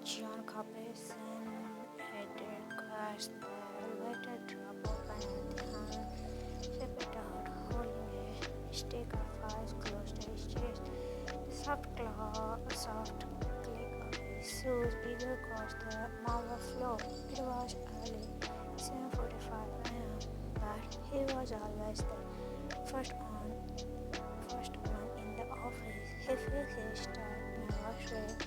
John Carpation had request the elevator drop open and Tian stepped out, holding a stick of ice close to his chest. The soft click of his shoes eager across the marble floor. It was early, 7:45 a.m., but he was always the first one in the office. He fixed his start nervously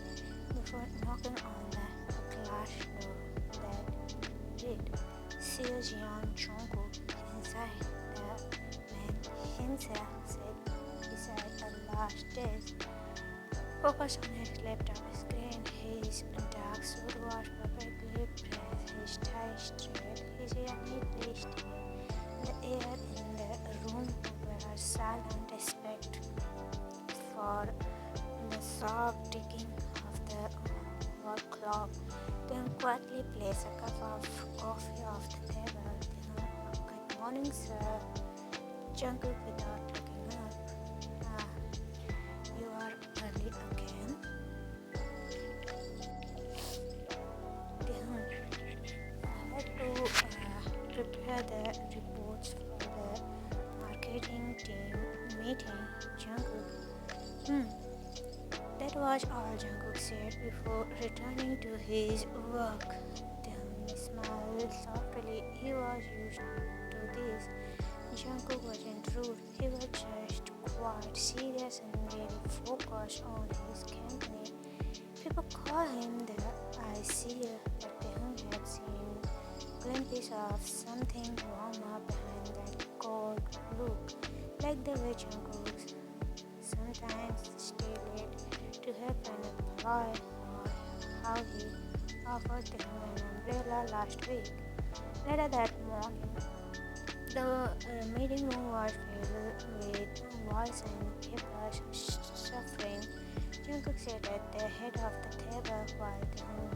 before knocking on the glass door that read "Seo Jungkook inside." The man himself sat beside a large desk, focused on his laptop screen. His dark suit was perfectly pressed, his tie straight, his hair neatly styled. The air in the room were silent except for the soft ticking of the wall clock. Then quietly placed a cup of coffee off the table. Then, "Good morning, sir." Jungkook without looking up. "Ah, you are early again." Then I had to prepare the reports for the marketing team meeting. Jungkook. That was all Jungkook said before returning to his work. Then he smiled softly. He was used to this. Jungkook wasn't rude. He was just quite serious and very focused on his company. People call him the ICU, but Taehyung had seen glimpses of something warmer behind that cold look, like the way Jungkook sometimes stay late to help an employee, or how he offered him an umbrella last week. Later that morning, the meeting room was filled with voice and papers suffering. Jungkook sat at the head of the table while Taehyung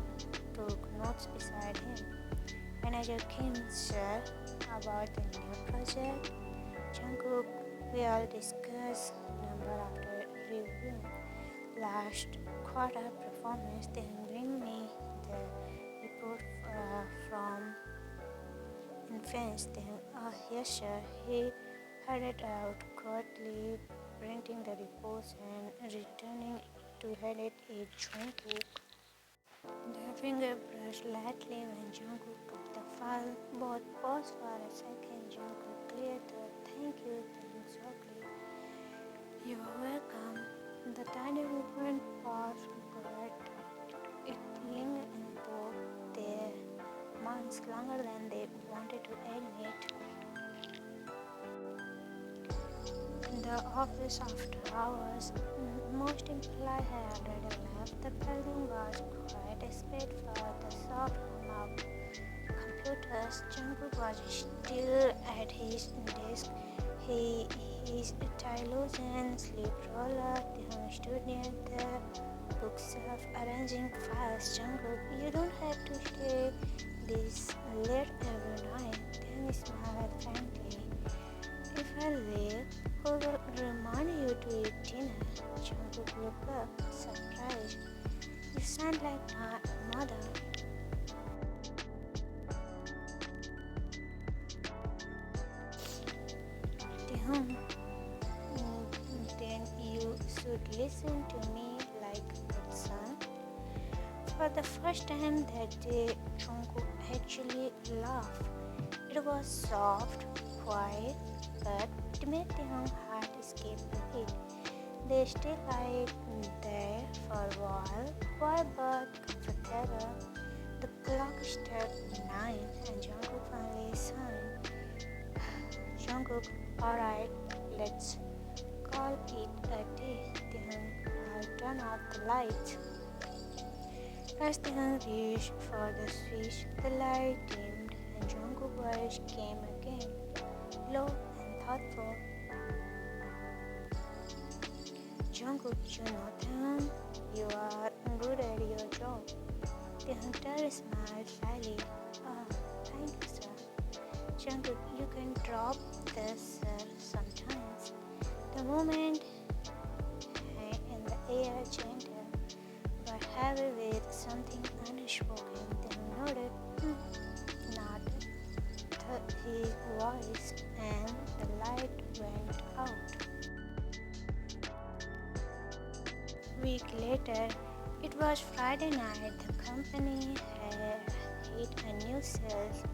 took notes beside him. Manager Kim, "Sir, about the new project." Jungkook, "We all discuss number after review. Last quarter performance, then bring me the report from Infants." Then, "Yes, sir." He hurried out, quietly printing the reports and returning to hand it to Jungkook. The finger brushed lightly when Jungkook took the file. Both paused for a second. Jungkook cleared the "thank you" then softly, "You are welcome." The tiny movement paused, but it lingered in both their minds longer than they wanted to admit. In the office after hours, most employees had already left. The building was quiet except for the soft hum of computers. Jungkook was still at his desk. His tie loosened, sleep roller. Taehyung stood near the bookshelf arranging files. "Jungkook, you don't have to stay this late every night." Then he smiled frankly. "If I leave, who will remind you to eat dinner?" Jungkook looked up, surprised. "You sound like my mother." Taehyung, "Then you should listen to me like a good son." For the first time that day, Jungkook actually laughed. It was soft, quiet, but it made Taehyung's heart skip a beat. They stayed right there for a while, quiet but comfortable. The clock struck 9 and Jungkook finally sighed. "Jungkook, alright, let's call it a day." Taehyung, "I'll turn off the lights." As Taehyung reached for the switch, the light dimmed and Jungkook's voice came again, low and thoughtful. "Jungkook, you know Taehyung, you are good at your job." Taehyung smiled shyly. "Oh, thank you, sir." "Jungkook, you can drop the sir sometimes." The moment in the air, gentle but heavy with something spoke him, then nodded, nodded his voice, and the light went out. Week later, it was Friday night. The company had hit a new sales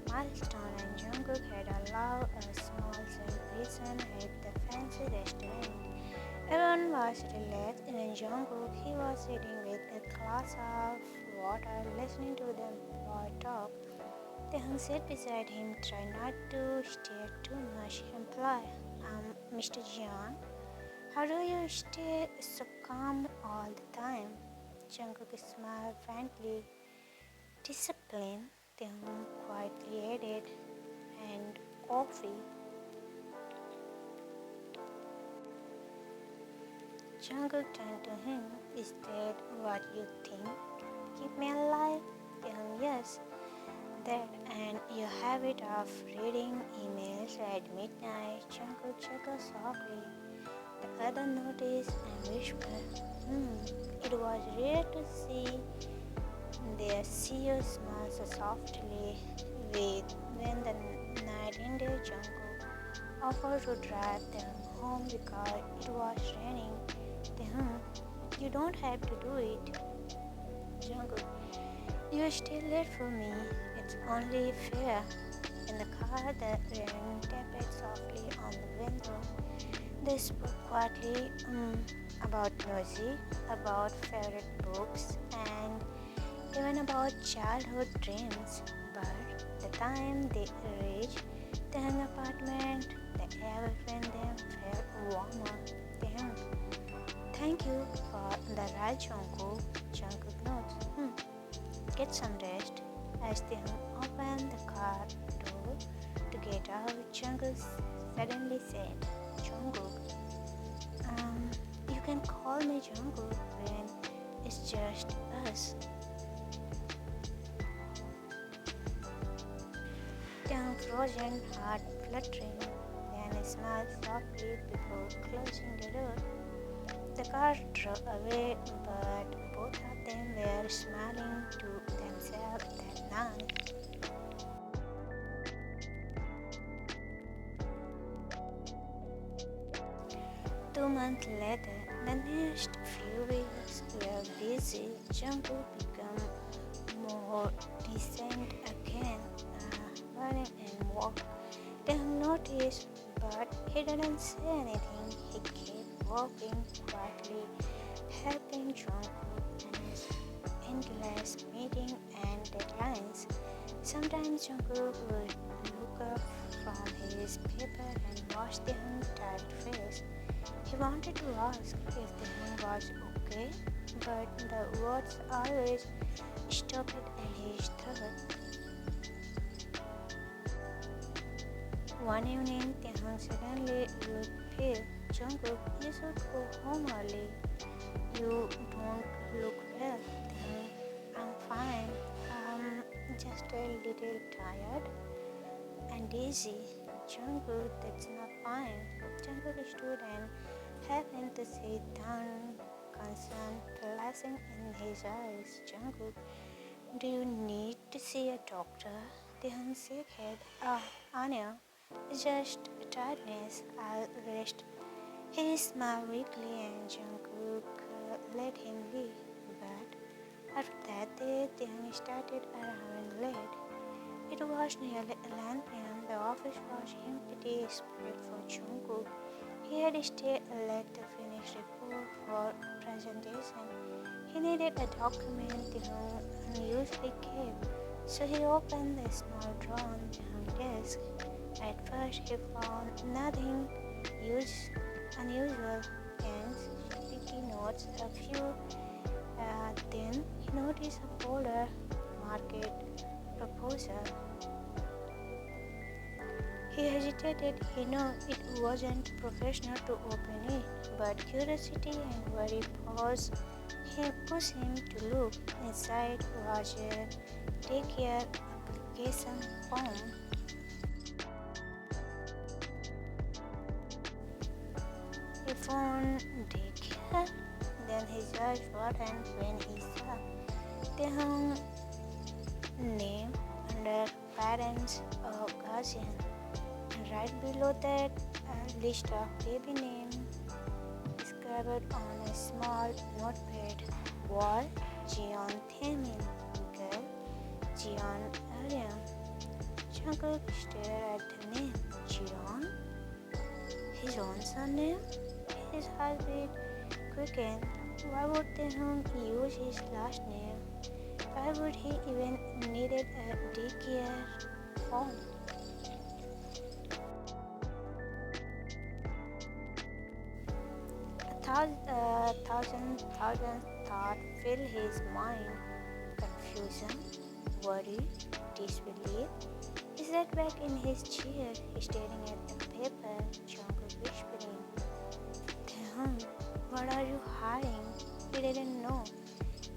milestone, and Jungkook had allowed a small celebration at the fancy restaurant. Everyone was relaxed, and Jungkook, he was sitting with a glass of water, listening to them boy talk. Taehyung sat beside him, try not to stare too much, imply, Mr. Jeon, how do you stay so calm all the time? Jungkook smiled faintly. Discipline, Taehyung quietly added, and coffee. Jungkook turned to him. Is that what you think? Keep me alive? Taehyung, yes. That and your habit of reading emails at midnight. Jungkook chuckled softly. The other noticed and whispered, It was rare to see their CEO smile so softly. When the night ended, Jungkook offered to drive them home because it was raining. You don't have to do it. Jungkook, you are still late for me. It's only fair. In the car, the rain tapped softly on the window. They spoke quietly about music, about favorite books, and even about childhood dreams. But the time they reached the apartment, the air between them felt warmer. Thank you for the ride, Jungkook. Jungkook nods. Get some rest. As they opened the car door to get out, Jungkook suddenly said, Jungkook, you can call me Jungkook when it's just us. Taehyung frozen, heart fluttering, then he smiled softly before closing the door. The car drove away, but both of them were smiling to themselves that night. 2 months later, the next few weeks were busy. Jungkook became more decent again, running and walk. Taehyung noticed, but he didn't say anything. He kept walking quietly, helping Jungkook in his endless meeting and deadlines. Sometimes Jungkook would look up from his paper and watch Taehyung's tired face. He wanted to ask if Taehyung was okay, but the words always stopped in his throat. One evening, Taehyung suddenly looked pale. Jungkook, you should go home early. You don't look well. Taehyung, I'm fine. Just a little tired and dizzy. Jungkook, that's not fine. Jungkook stood and helped him to sit down, concern flashing in his eyes. Jungkook, do you need to see a doctor? Taehyung shook head. Anya, it's just tiredness. I'll rest. He smiled weakly and Jungkook let him leave. But after that day, Taehyung started arriving late. It was nearly 11 p.m. The office was empty except for Jungkook. He had stayed late to finish report for presentation. He needed a document Taehyung unusually kept, so he opened the small drawer on Taehyung's desk. At first, he found nothing unusual, pens, sticky notes, a few. Then he noticed a folder marked proposal. He hesitated. He knew it wasn't professional to open it, but curiosity and worry pushed him to look. Inside was a Daycare application form. He found Daycare. Then his eyes widened when he saw Tehung name under parents or guardian, and right below that a list of baby names scribbled on a small notepad. Boy Jion Themin, girl Jion Aryan. Jungkook stared at the name Jion, his own surname. His heartbeat quickened. Why would Taehyung use his last name? Why would he even needed a daycare form? Thousand thoughts filled his mind. Confusion, worry, disbelief. He sat back in his chair, staring at the paper, Jungkook whispering, Taehyung, what are you hiding? He didn't know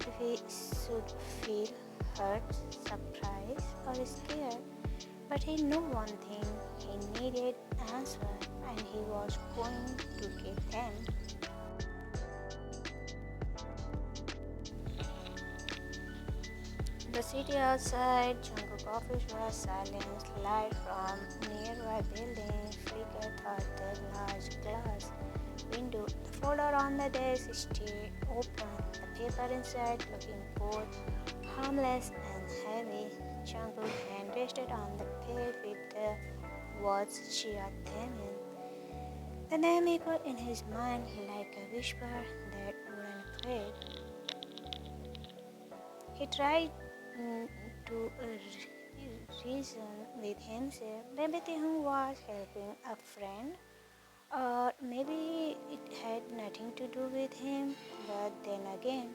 if he should feel hurt, surprised, or scared. But he knew one thing, he needed answer, and he was going to get them. The city outside Jungkook's office was silent. Light from nearby buildings flickered through the large glass window. The folder on the desk stayed open, the paper inside looking both harmless and heavy. Jungkook's hand rested on the page with the words Chia Taemin. The name echoed in his mind like a whisper that wouldn't fade. He tried to reason with himself. Maybe Taehyung was helping a friend, or maybe it had nothing to do with him. But then again,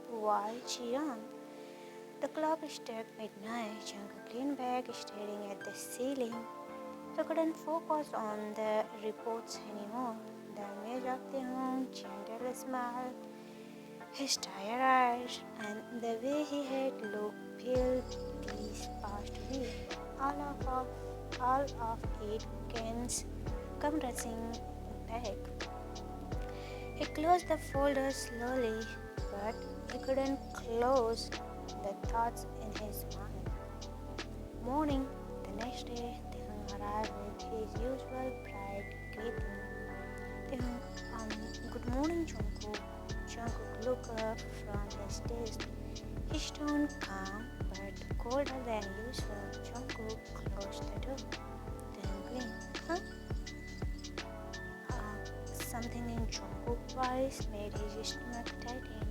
why Cheon? The clock struck midnight. Jungkook leaned back, staring at the ceiling. He couldn't focus on the reports anymore. The image of Taehyung, gentle smile, his tired eyes, and the way he had looked pale these past weeks, all of it come rushing back. He closed the folder slowly, but he couldn't close the thoughts in his mind. Morning, the next day, Taehyung arrived with his usual bright greeting. Good morning, Jungkook. Jungkook looked up from his desk. His tone calm but colder than usual. Jungkook closed the door. Then blinked. Huh? Something in Jungkook's voice made his stomach tighten.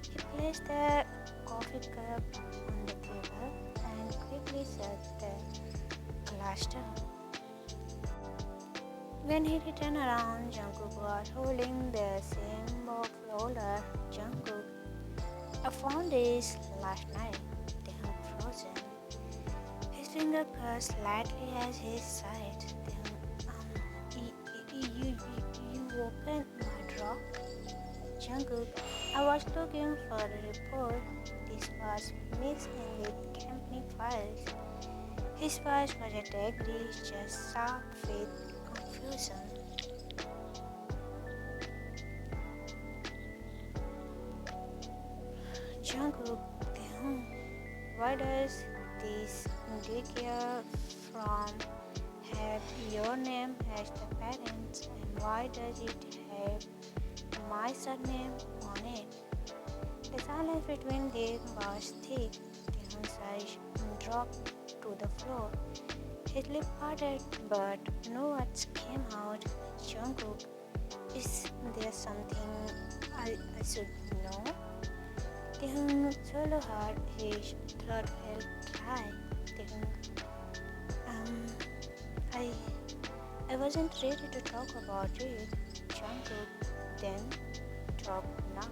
He placed the coffee cup on the table and quickly shut the glass door. When he returned around, Jungkook was holding the same box folder. Jungkook, I found this last night. Taehyung frozen. His finger cursed slightly as he sighed. You opened my drawer? Jungkook, I was looking for a report. This was mixed in with company files. His voice wasn't angry, just sharp with confusion. Jungkook, Taehyung, why does this daycare from have your name as the parents, and why does it have my surname on it? The silence between them was thick. Taehyung's eyes dropped to the floor. His lip parted, but no words came out. Jungkook, is there something I should know? Taehyung swallowed hard. His throat felt dry. Taehyung, I wasn't ready to talk about it. Jungkook, then talk now.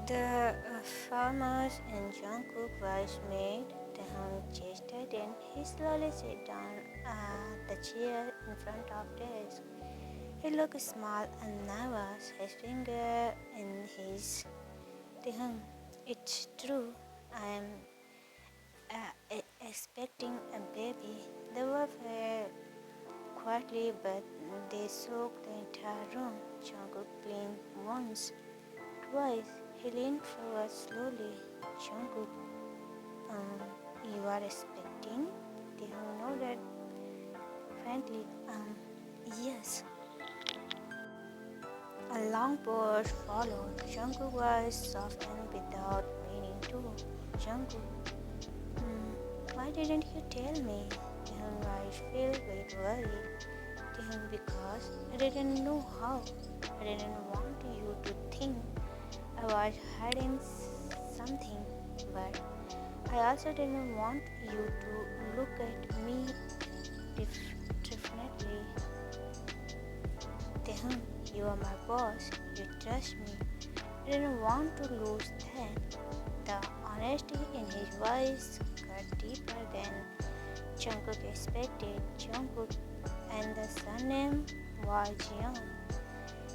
The farmers and Jungkook was made. Taehyung gestured and he slowly sat down at the chair in front of desk. He looked small and nervous, his finger in his. Taehyung, it's true. I am expecting a baby. The word quietly, but they soaked the entire room. Jungkook blinked once, twice. He leaned forward slowly. Jungkook, you are expecting? Taehyung nodded faintly. Yes. A long pause followed. Jungkook's voice softened without meaning to. Jungkook, why didn't you tell me? Taehyung's eyes filled with worry. Taehyung, because I didn't know how. I didn't want you to think I was hiding something, but I also didn't want you to look at me differently. Taehyung, you are my boss. You trust me. I didn't want to lose that. The honesty in his voice cut deeper than Jungkook expected. Jungkook, and the surname was Young.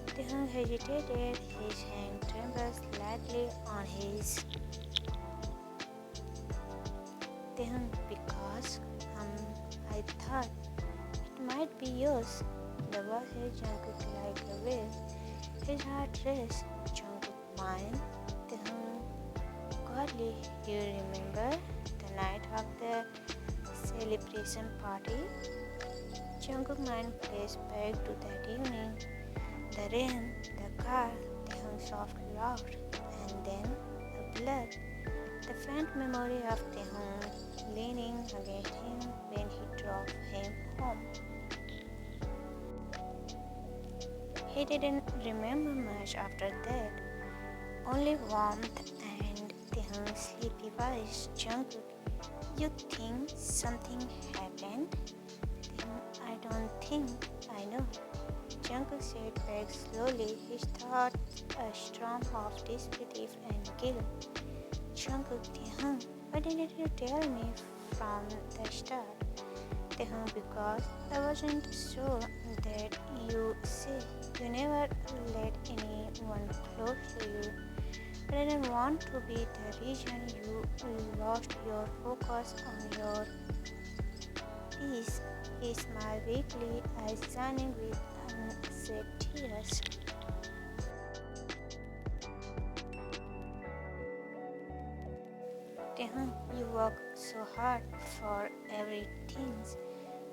Taehyung hesitated. His hand trembled slightly on his. Taehyung, because I thought it might be yours. The boss hit Jungkook like a wave. His heart raced. Jungkook, mine? Taehyung, godly, you remember the night of the celebration party? Jungkook's mind placed back to that evening. The rain, the car, Taehyung soft laughed, and then the blood. The faint memory of Taehyung leaning against him when he drove him home. He didn't remember much after that, only warmth and Taehyung's sleepy voice. Jungkook, you think something happened? I don't think I know. Jungkook said back slowly, his thoughts a storm of disbelief and guilt. Jungkook, Taehyung, why didn't you tell me from the start? Taehyung, because I wasn't sure that you say. You never let anyone close to you. I didn't want to be the reason you lost your focus on your peace. He smiled weakly, eyes shining with unshed tears. Taehyung, you work so hard for everything.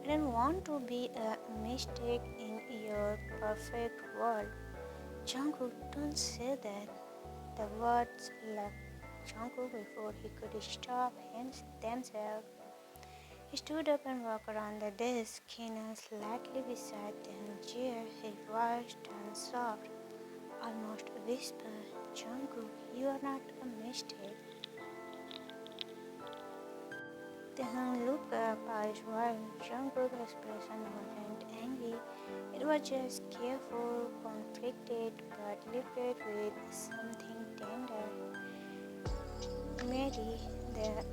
I didn't want to be a mistake in your perfect world. Jungkook, don't say that. The words left Jungkook before he could stop themselves. He stood up and walked around the desk, Kina slightly beside the chair, his voice turned soft, almost a whisper. Jungkook, you are not a mistake. Taehyung looked up, eyes wide. Jungkook's expression wasn't angry. It was just careful, conflicted, but lifted with something tender. Maybe the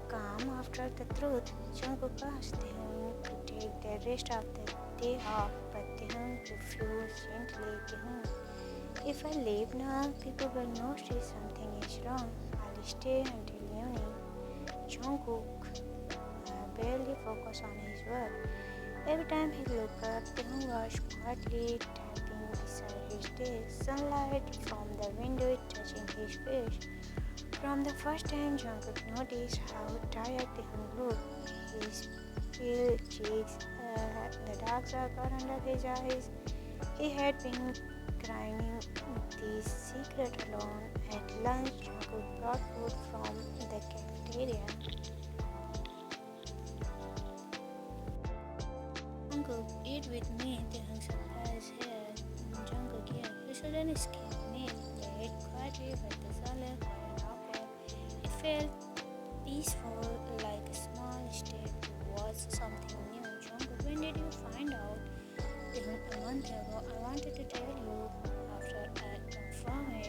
calm after the truth. Jungkook asked Taehyung to take the rest of the day off, but Taehyung refused gently. Taehyung, if I leave now, people will notice something is wrong. I'll stay until evening. Jungkook barely focused on his work. Every time he looked up, Taehyung was quietly typing beside his desk, sunlight from the window touching his face. From the first time Jungkook noticed how tired Taehyung looked, his pale cheeks, the dark circle under his eyes. He had been crying this secret alone. At lunch, Jungkook brought food from the cafeteria. Jungkook, eat with me. Taehyung surprised her. Jungkook, yeah, you shouldn't escape me. They ate quietly, but the silence wasn't awkward. It felt peaceful, like a small step towards something new. Jungkook, when did you find out? Taehyung, a month ago. I wanted to tell you after I confirmed.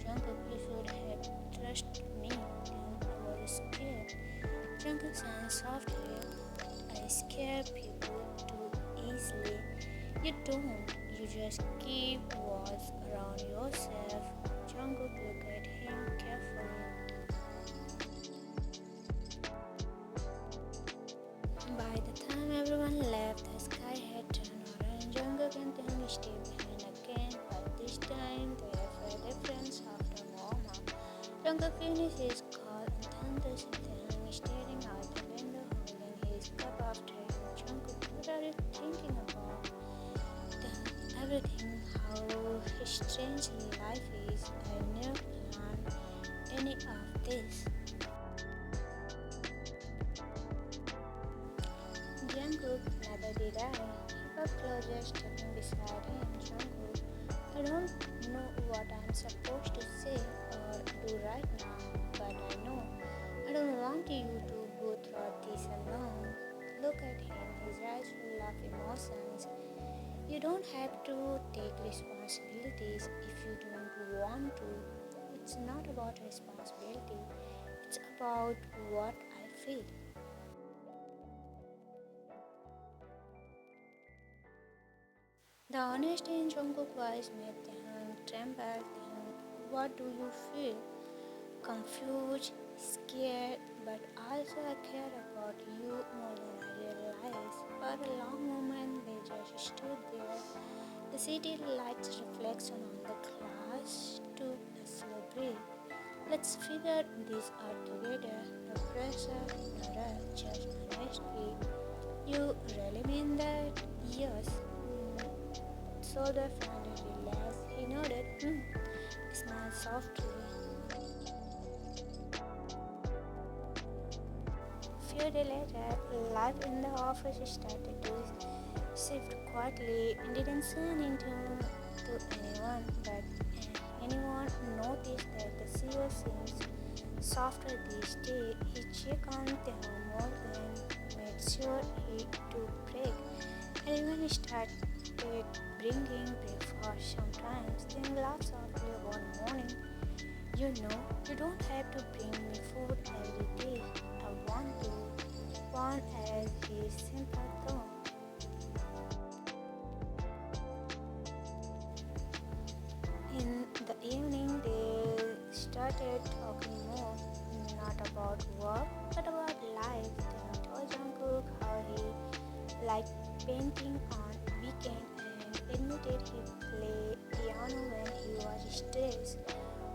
Jungkook, you should have trusted me. Taehyung, I was scared. Jungkook sang softly. I scare people too easily. You don't. You just keep walls around yourself. Jungkook looked at him carefully. By the time everyone left, voices call and thunders and then staring out the window holding his cup of tea. Jungkook, what are you thinking about? Everything, how strange life is. I never planned any of this. Jungkook, neither did I. He got closer, stepping beside him. Jungkook, I don't know what I'm supposed to say or do right now, but I know I don't want you to go through this alone. Look at him, his eyes full of emotions. You don't have to take responsibilities if you don't want to. It's not about responsibility, it's about what I feel. The honesty in Jungkook's voice made Taehyung tremble. Taehyung, what do you feel? Confused, scared, but also I care about you more than I realize. For a long moment, they just stood there. The city lights reflection on the glass took a slow breath. Let's figure this out together. No pressure, no rush, just honestly. You really mean that? Yes. Shoulder finally relaxed. He nodded. Smiled softly. Few days later, life in the office started to shift quietly and didn't say anything to anyone, but anyone noticed that the CEO seems softer this day. He checked on them more than made sure he took break and even started bringing breakfast sometimes. Then laughed softly one morning. You know, you don't have to bring me food every day. I want to. One as his simple tone. In the evening, they started talking more, not about work, but about life. They told Jungkook how he liked painting on weekend and admitted he played piano when he was stressed.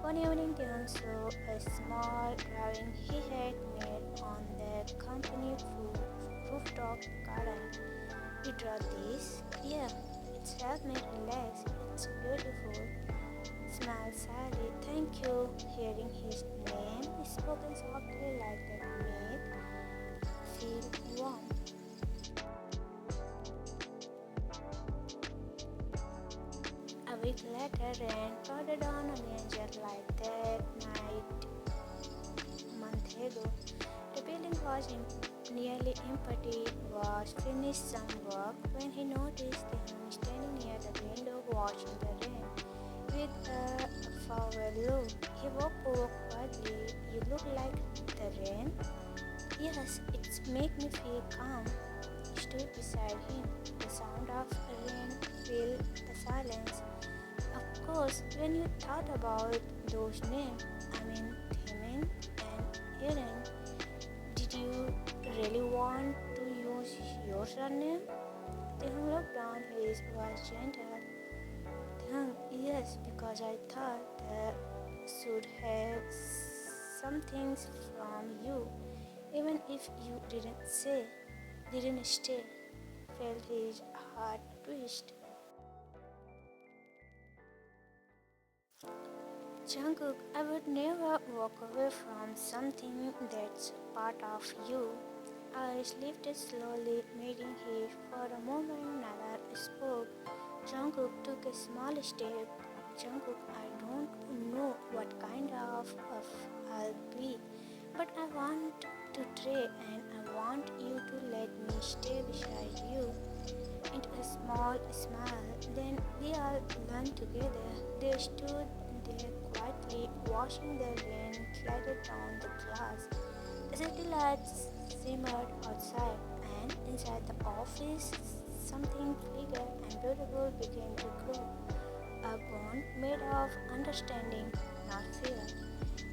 One evening, Taehyung saw a small drawing he had made on the company rooftop garden. You draw this? Yeah, it's helped me relax. It's beautiful. Smiled sadly. Thank you. Hearing his name spoken softly like that made feel warm. A week later, rain poured down again just like that night a month ago. The building was nearly empty. Was finished some work when he noticed him standing near the window watching the rain with a farewell look. He walked over quietly. You look like the rain? Yes, it's make me feel calm. He stood beside him. The sound of rain filled the silence. Of course, when you thought about those names, Themin and Aaron, did you really want to use your surname? Taehyung looked down, his voice gentle. Taehyung, yes, because I thought that should have some things from you, even if you didn't stay. Felt his heart twist. Jungkook, I would never walk away from something that's part of you. Eyes lifted slowly, meeting his. For a moment, neither spoke. Jungkook took a small step. Jungkook, I don't know what kind of I'll be, but I want to try and I want you to let me stay beside you. And a small smile. Then they all leaned together. They stood there quietly, watching the rain clatter down the glass. The city lights simmered outside, and inside the office, something bigger and beautiful began to grow. A bond made of understanding, not fear.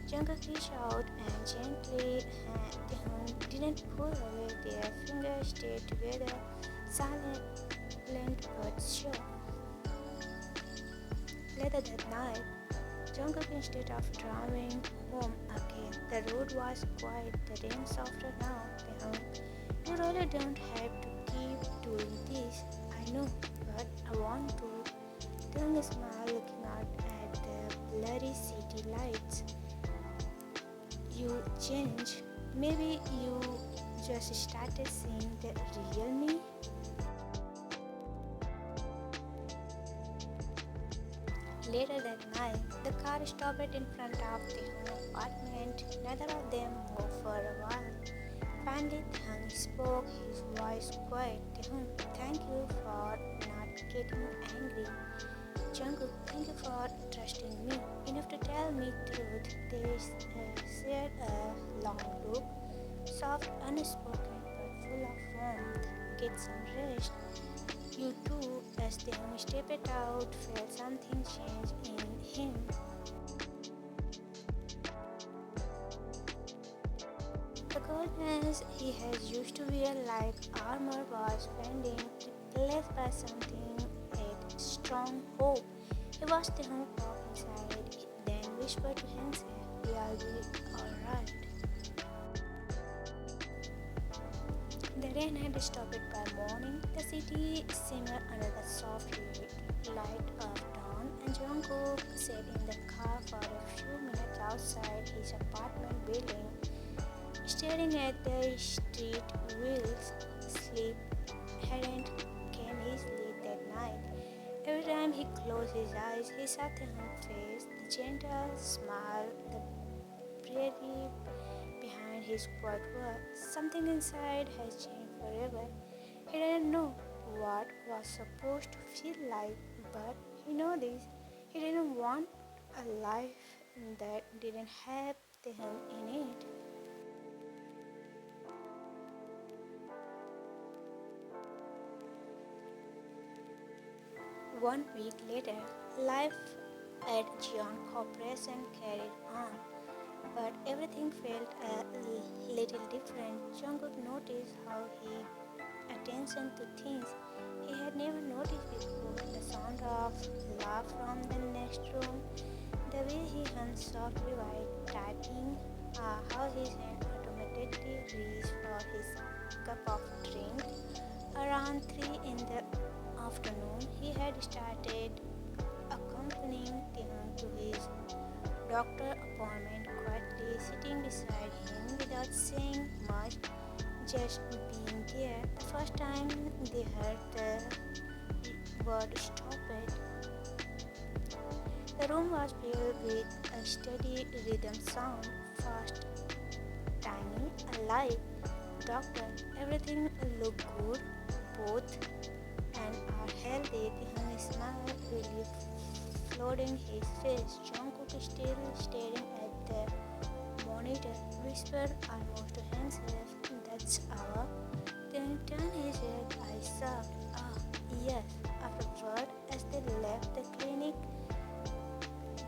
Jungkook reached out and gently didn't pull away. Their fingers stayed together, silent but sure. Later that night, Jungkook, instead of driving home again, the road was quiet, the rain softer now. Taehyung, you really don't have to keep doing this. I know, but I want to. Taehyung smiled, looking out at the blurry city lights. You changed. Maybe you just started seeing the real me. Later that night, the car stopped in front of Taehyung's apartment. Neither of them moved for a while. Finally, Taehyung spoke, his voice quiet. Taehyung, thank you for not getting angry. Jungkook, thank you for trusting me enough to tell me truth. They shared a long look, soft, unspoken, but full of warmth. Get some rest. You too, as Taehyung stepped out, felt something change in him. The coldness he has used to wear like armor was fading, replaced by something a strong hope. He watched Taehyung walk inside, then whispered to himself, "We'll be alright." The rain had stopped by morning. The city simmered under the soft light of dawn, and Jungkook sat in the car for a few minutes outside his apartment building, staring at the street wheels. Sleep hadn't came easily that night. Every time he closed his eyes, he saw Taehyung's face, the gentle smile, the bravery behind his quiet words. Something inside has changed forever. He didn't know what was supposed to feel like, but he knew this. He didn't want a life that didn't have Taehyung in it. One week later, life at Gion Corporation carried on, but everything felt a little different. Jungkook noticed how he attention to things he had never noticed before. The sound of laugh from the next room, the way he hummed softly while typing, how his hand automatically reached for his cup of drink. Around 3 in the afternoon, he had started accompanying Taehyung to his doctor appointment, quietly sitting beside him without saying much, just being there. The first time they heard the word "stop it," the room was filled with a steady rhythm sound, fast, tiny, alive. Doctor, everything looked good, both and are healthy. Taehyung smiled, relief flooding his face. Jungkook still staring at the monitor, whispered almost to himself, "That's our." Then turned his head, eyes soft. "Ah, yes." Afterward, as they left the clinic,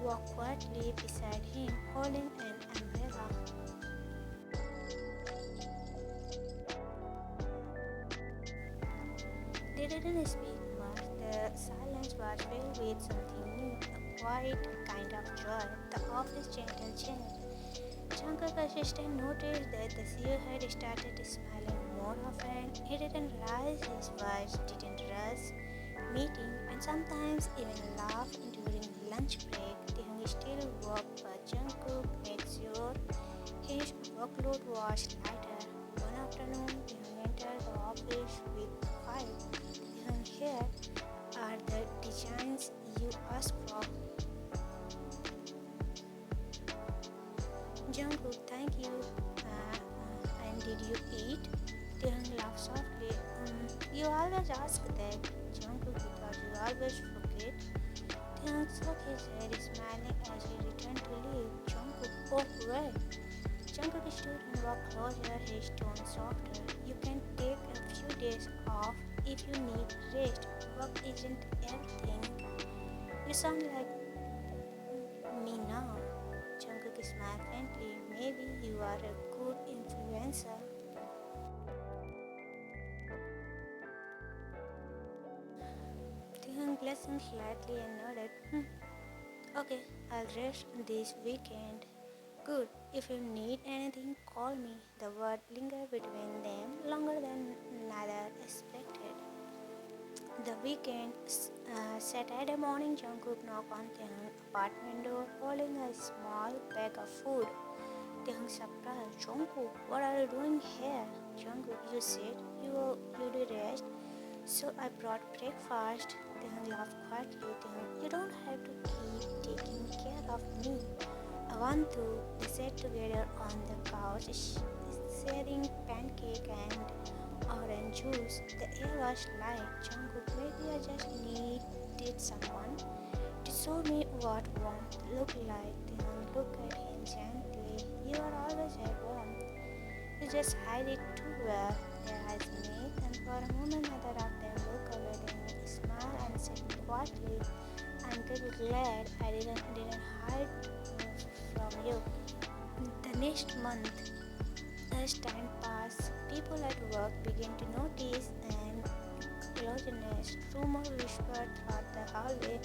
walked quietly beside him, holding an umbrella. They didn't speak much. The silence was filled with something new, a quiet kind of joy, the office gentle change. Jungkook's assistant noticed that the CEO had started smiling more often. He didn't raise his voice, didn't rush meeting, and sometimes even laugh during lunch break. Taehyung still worked, but Jungkook made sure his workload was lighter. One afternoon, Taehyung entered the office with five. Taehyung, here are the designs you asked for. Jungkook, thank you. And did you eat? Taehyung laughed softly. You always ask that. Jungkook, because you always forget. Taehyung shook his head, smiling as he returned to leave. Jungkook, oh, wait. Jungkook stood and walked closer, his tone softer. You can take a few days off if you need rest. Work isn't everything. You sound like me now. Jungkook smiled faintly. Maybe you are a good influencer. Taehyung glistened slightly and nodded. Okay, I'll rest this weekend. Good. If you need anything, call me. The word lingered between them longer than neither expected. The weekend, Saturday morning, Jungkook knocked on Taehyung's apartment door holding a small bag of food. Taehyung surprised. Jungkook, what are you doing here? Jungkook, you said you did rest, so I brought breakfast. Taehyung laughed quietly. Taehyung, you don't have to keep taking care of me. I want to. They sat together on the couch, sharing pancake and orange juice. The air was light. Jungkook, maybe I just needed someone to show me what warmth looked like. Taehyung looked at him gently. You are always at warm. You just hide it too well. Their eyes met, and for a moment neither of them looked away. Taehyung smiled and said quietly, I'm glad I didn't hide from you. The next month, as time passed, people at work began to notice an closeness. Rumor whispered throughout the hallway.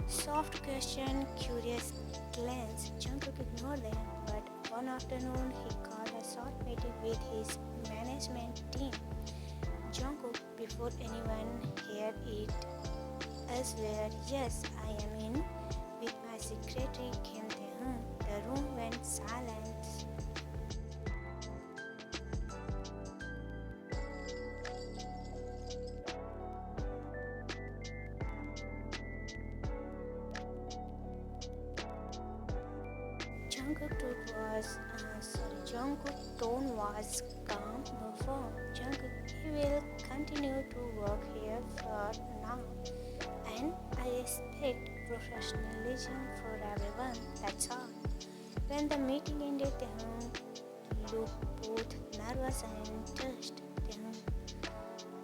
Soft question, curious glance. Jungkook ignored them, but one afternoon he called a short meeting with his management team. Jungkook, before anyone heard it elsewhere, yes, I am in. With my secretary came Taehyung. The room went silent. Jungkook's tone was calm, no firm. Jungkook, he will continue to work here for now, and I expect professionalism for everyone. That's all. When the meeting ended, Taehyung looked both nervous and touched. Taehyung,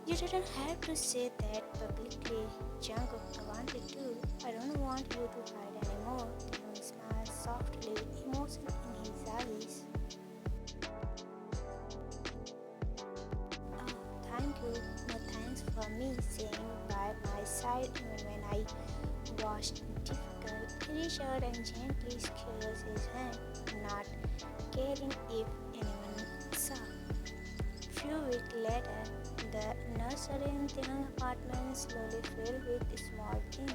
you didn't have to say that publicly. Jungkook, I wanted to. I don't want you to hide anymore. Taehyung smiled softly, emotion in his eyes. Oh, thank you. No thanks for me staying by my side even when I was difficult. He reached out and gently squeezed his hand, not caring if anyone saw. Few weeks later, the nursery in Taehyung apartment slowly filled with small things.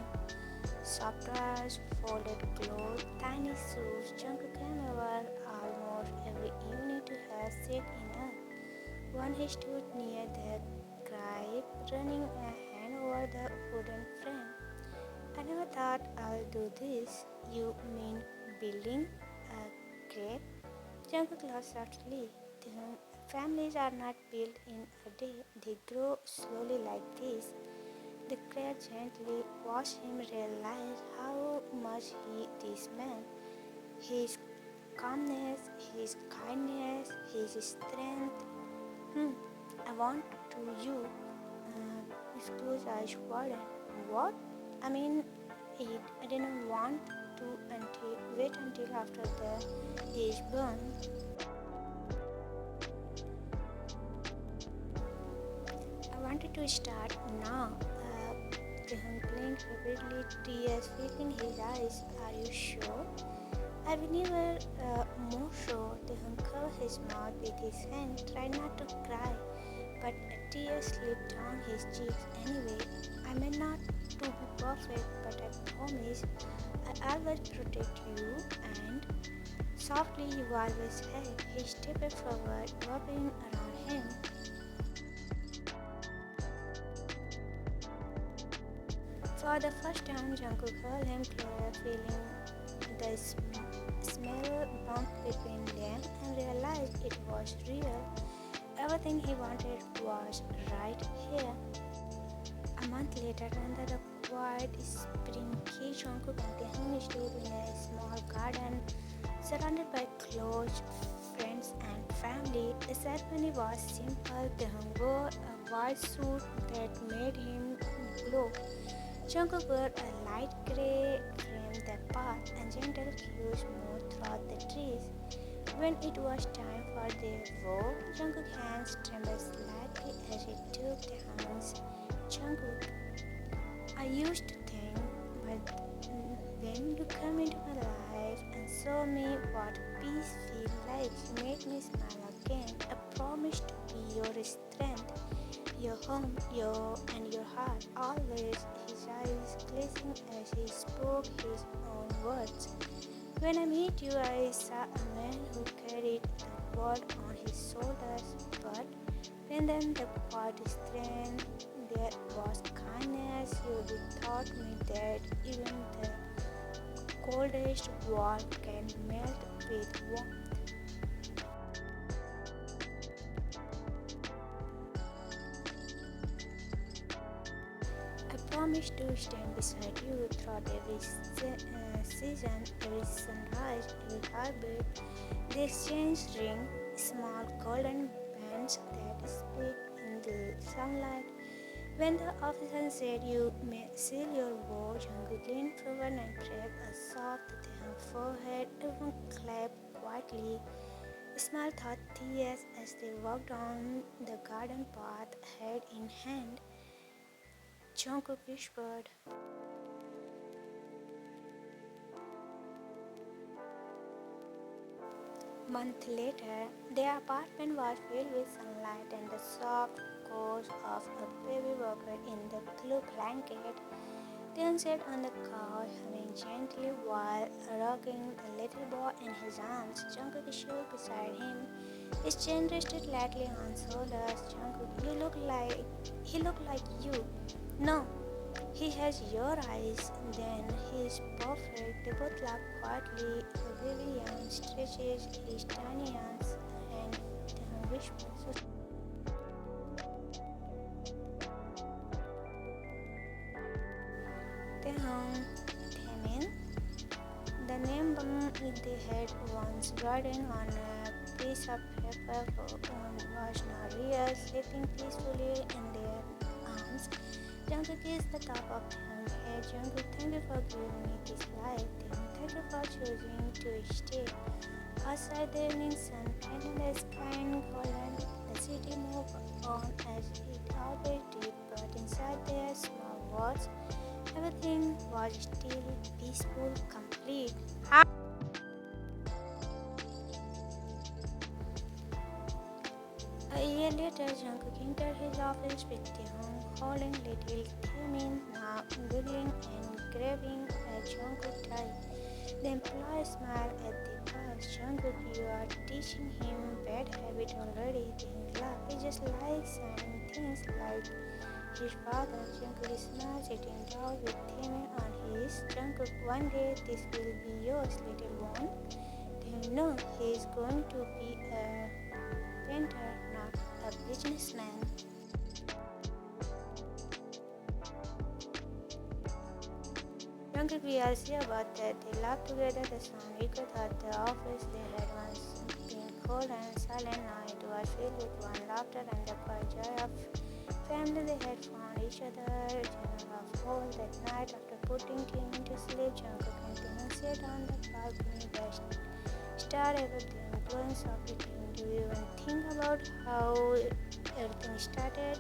Soft drawers, folded clothes, tiny shoes. Jungkook came over almost every evening to help set in her. One he stood near the crib, running a hand over the wooden frame. I never thought I'll do this. You mean building a crib? Jungkook laughed softly. Families are not built in a day. They grow slowly like this. The crab gently watched him realize how much this meant. His calmness, his kindness, his strength. I want to you. His closed eyes widened. What? I mean, I didn't want to wait until after the age burn. I wanted to start now. Taehyung blinked rapidly, tears filling his eyes. Are you sure? I will never more sure. Taehyung covered his mouth with his hand, tried not to cry, but a tear slipped down his cheeks anyway. I may not to be perfect, but I promise I always protect you. And softly he waved his head. He stepped forward, wrapping around him. For the first time, Jungkook held him closer, feeling the smell bump between them, and realized it was real. Everything he wanted was right here. A month later, under the quiet spring day, Jungkook and Taehyung stood in a small garden, surrounded by close friends and family. The ceremony was simple. Taehyung wore a white suit that made him glow. Jungkook wore a light grey framed the path, and gentle cues moved throughout the trees. When it was time for their vow, Jungkook's hands trembled slightly as he took the hands. Jungkook, I used to think, but When you come into my life and show me what peace feels like, you made me smile again. I promise to be your strength, your home, your heart. Always his eyes glistened as he spoke his own words. When I met you, I saw a man who carried the world on his shoulders, but when then the quiet strength, there was kindness. You taught me that even the coldest wall can melt with warmth. I promise to stand beside you throughout every season, every sunrise, every heartbeat. The exchange ring, small golden bands that split in the sunlight. When the officer said you may seal your vow, Jungkook leaned forward and pressed a soft, damp forehead. Everyone clapped quietly. Smile thought tears as they walked down the garden path, head in hand. Jungkook whispered, month later, their apartment was filled with sunlight and the soft course of a baby walker in the blue blanket. Then sat on the couch, humming gently while rocking the little boy in his arms. Jungkook stood beside him. His chin rested lightly on shoulders. Jungkook, he looked like you. No, he has your eyes. Then he is perfect. They both laughed quietly. The baby young stretches his tiny arms and then whispered, so Taemin. The name they had once written on a piece of paper was now real, sleeping peacefully in their arms. Jungkook kissed the top of Taemin's head. Jungkook, thank you for giving me this life. Thank you for choosing to stay. Outside the evening sun painted the sky in golden. The city moved on as it always did, but inside their small walls, everything was still peaceful, complete. A year later, Jungkook entered his office with Taehyung holding little Taemin, now giggling and grabbing a Jungkook tie. The employee smiled at the boss. Jungkook, you are teaching him bad habit already. Taehyung laughed. He just likes saying things like his father. Jungkook smiled, sitting down with Taemin on his. Jungkook, one day this will be yours, little one. Taehyung, no, he is going to be a painter, not a businessman. Jungkook, we are see about that. They laughed together. The song echoed at the office. They had once been cold and silent. Now it was filled with warm laughter and the quiet joy of family. They had found each other. Of all that night, after putting Taemin to sleep, Jungkook and Taemin sat on the balcony. The star above them glowing softly. Do you even think about how everything started?